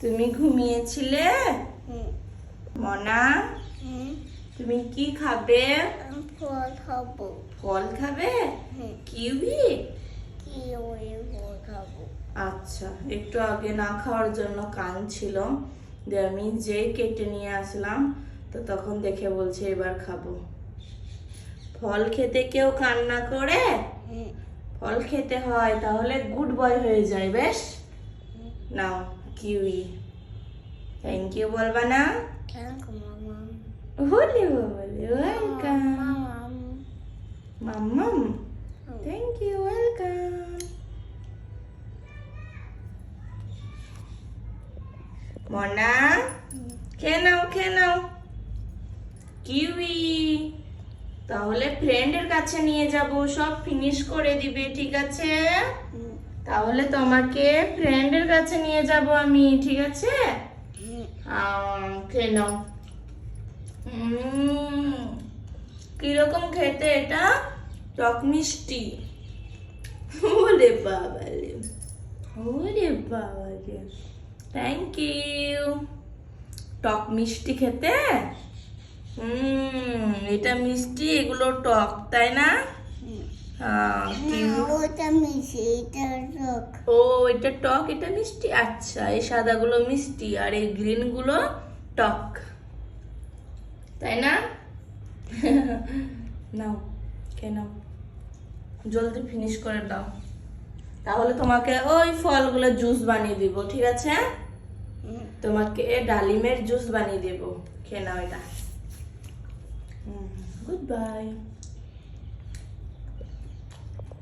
তুমি ঘুমিয়েছিলে? মনা, তুমি কি খাবে? ফল খাবো। ফল খাবে? কিউই? কিউই ফল খাবো। আচ্ছা, একটু আগে না খাওয়ার জন্য কাঁদছিল, দিয়ে আমি যেই কেটে নিয়ে আসলাম তো তখন দেখে বলছে এবার খাবো। ফল খেতে কেউ কান্না করে? ফল খেতে হয়, তাহলে গুড বয় হয়ে যায়। বেশ, নাও কিউই। থ্যাংক ইউ বলবা না? থ্যাংক মামা। বলে বলে ওয়েলকাম। মাম্মাম, থ্যাংক ইউ, ওয়েলকাম। মনা, খেয়ে নাও খেয়ে নাও কিউই। তাহলে ফ্রেন্ডের কাছে নিয়ে যাব, সব ফিনিশ করে দিবে, ঠিক আছে? তাহলে তোমাকে ফ্রেন্ডের কাছে নিয়ে যাব আমি, ঠিক আছে? খেয়ে নাও। কিরকম খেতে এটা? টক মিষ্টি। ওরে বাবা রে, ওরে বাবা রে, থ্যাংক ইউ। টক মিষ্টি খেতে? এটা মিষ্টি, এগুলো টক, তাই না? ওটা মিষ্টি, এটা টক। ও, এটা টক, এটা মিষ্টি। আচ্ছা, এই সাদাগুলো মিষ্টি আর এই গ্রিন গুলো টক, তাই না? নাও খেয়ে নাও, জলদি ফিনিশ করে দাও, তাহলে তোমাকে ওই ফলগুলো জুস বানিয়ে দিব, ঠিক আছে? তোমাকে ডালিমের জুস বানিয়ে দেবো, খেয়ে নাও এটা। Good bye.